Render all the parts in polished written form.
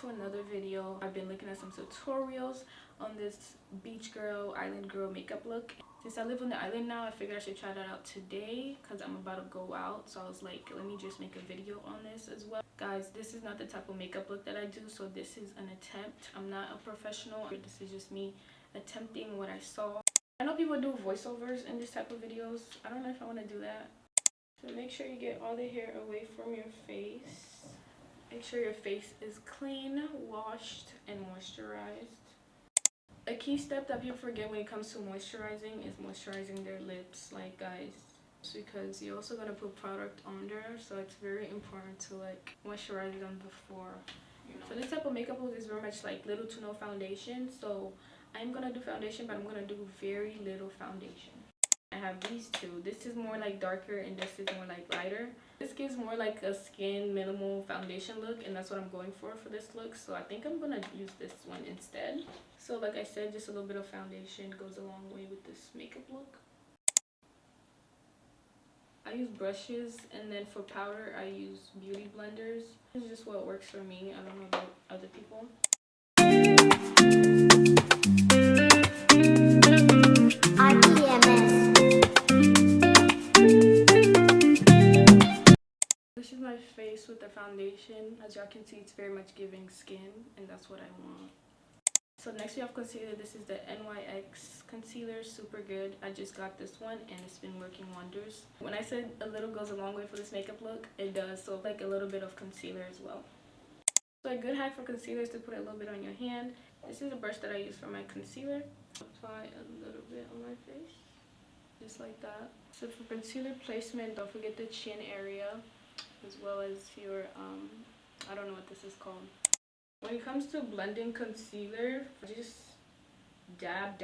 to another video. I've been looking at some tutorials on this beach girl, island girl makeup look. Since I live on the island now, I figured I should try that out today because I'm about to go out. So I was like, let me just make a video on this as well. Guys, this is not the type of makeup look that I do, so this is an attempt. I'm not a professional. This is just me attempting what I saw. I know people do voiceovers in this type of videos. I don't know if I want to do that. So make sure you get all the hair away from your face. Make sure your face is clean, washed, and moisturized. A key step that people forget when it comes to moisturizing is moisturizing their lips, like, guys, because you're also gonna put product on there, so it's very important to like moisturize them before, you know. So this type of makeup look is very much like little to no foundation, so I'm gonna do foundation, but I'm gonna do very little foundation. I have these two. This is more like darker and this is more like lighter. This gives more like a skin minimal foundation look, and that's what I'm going for this look, so I think I'm gonna use this one instead. So like I said, just a little bit of foundation goes a long way with this makeup look. I use brushes, and then for powder I use beauty blenders. This is just what works for me. I don't know about other people. This is my face with the foundation. As y'all can see, it's very much giving skin, and that's what I want. So next we have concealer. This is the NYX concealer, super good. I just got this one and it's been working wonders. When I said a little goes a long way for this makeup look, it does. So like a little bit of concealer as well. So a good hack for concealer is to put a little bit on your hand. This is a brush that I use for my concealer. Apply a little bit on my face, just like that. So for concealer placement, don't forget the chin area, as well as your I don't know what this is called. When it comes to blending concealer, just dab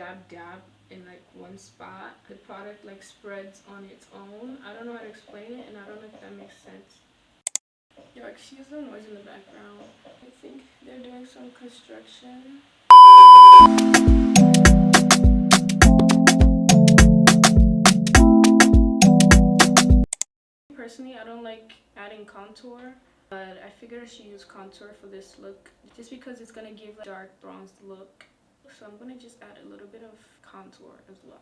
in like one spot. The product like spreads on its own. I don't know how to explain it, and I don't know if that makes sense. Yo, excuse the noise in the background. I think they're doing some construction. Personally, I don't like adding contour, but I figured I should use contour for this look just because it's gonna give a dark bronzed look. So I'm gonna just add a little bit of contour as well.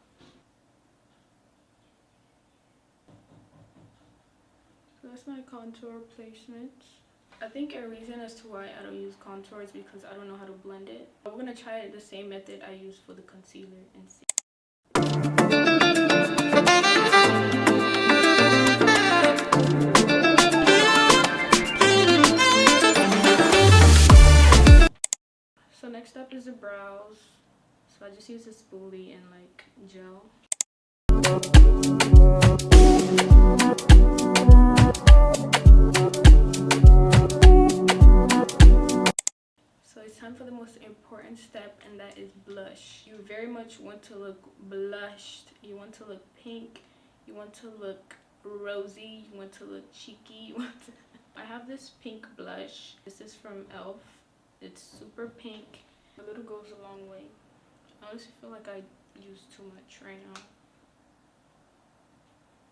So that's my contour placement. I think a reason as to why I don't use contour is because I don't know how to blend it. But we're gonna try the same method I use for the concealer and see. So next up is the brows. So I just use a spoolie and like gel. So it's time for the most important step, and that is blush. You very much want to look blushed. You want to look pink. You want to look rosy. You want to look cheeky. I have this pink blush. This is from e.l.f. It's super pink. A little goes a long way. I honestly feel like I use too much right now.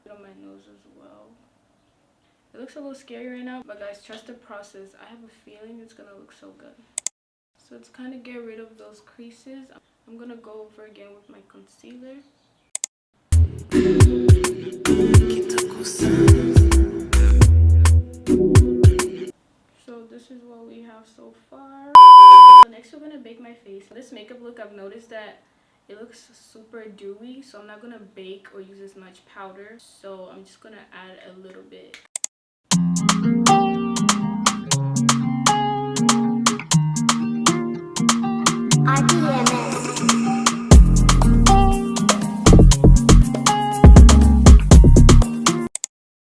Put on my nose as well. It looks a little scary right now, but guys, trust the process. I have a feeling it's gonna look so good. So to kind of get rid of those creases, I'm gonna go over again with my concealer. So this is what we have so far. So next we're gonna bake my face. This makeup look, I've noticed that it looks super dewy, so I'm not gonna bake or use as much powder, so I'm just gonna add a little bit.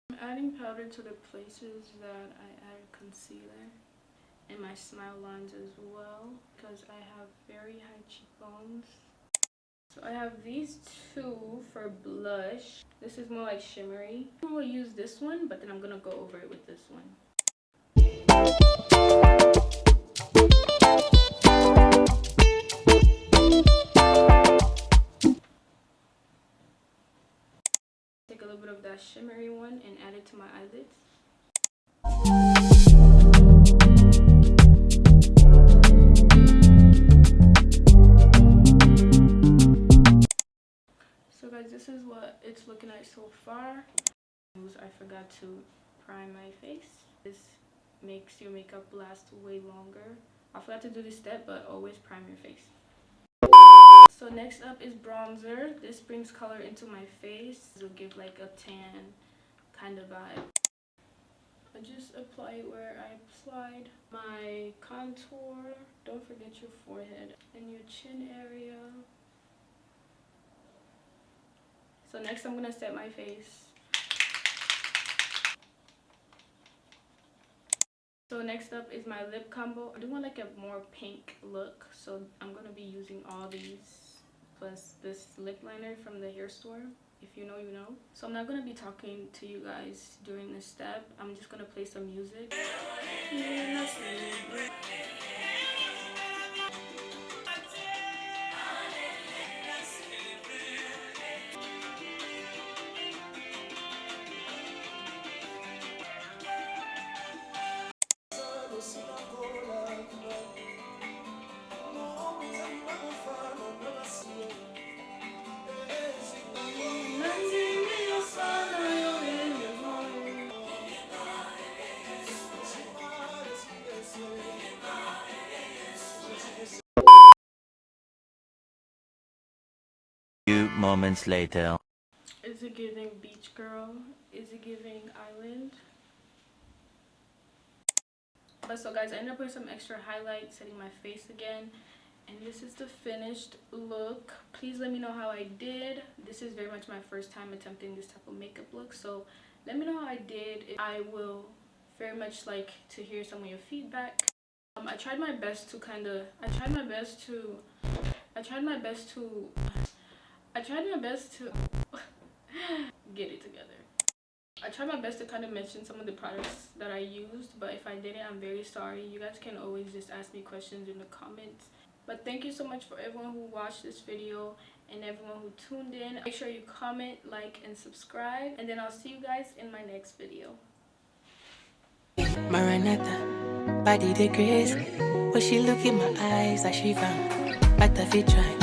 I'm adding powder to the places that I added concealer, and my smile lines as well, because I have very high cheekbones. So I have these two for blush. This is more like shimmery. I will use this one, but then I'm gonna go over it with this one. Take a little bit of that shimmery one and add it to my eyelids. so far. I forgot to prime my face. This makes your makeup last way longer. I forgot to do this step, but always prime your face. So next up is bronzer. This brings color into my face. It will give like a tan kind of vibe. I just apply it where I applied my contour. Don't forget your forehead and your chin area. So next I'm gonna set my face. So next up is my lip combo. I do want like a more pink look, so I'm gonna be using all these plus this lip liner from the hair store. If you know, you know. So I'm not gonna be talking to you guys during this step. I'm just gonna play some music. Few moments later. Is it giving beach girl? Is it giving island? But so guys, I ended up putting some extra highlight, setting my face again, and this is the finished look. Please let me know how I did. This is very much my first time attempting this type of makeup look, so let me know how I did. I will very much like to hear some of your feedback. I tried my best to get it together. I tried my best to kind of mention some of the products that I used, but if I didn't, I'm very sorry. You guys can always just ask me questions in the comments. But thank you so much for everyone who watched this video and everyone who tuned in. Make sure you comment, like, and subscribe, and then I'll see you guys in my next video. Maranatha, body the grace. When she look in my eyes, like she found. But if you try.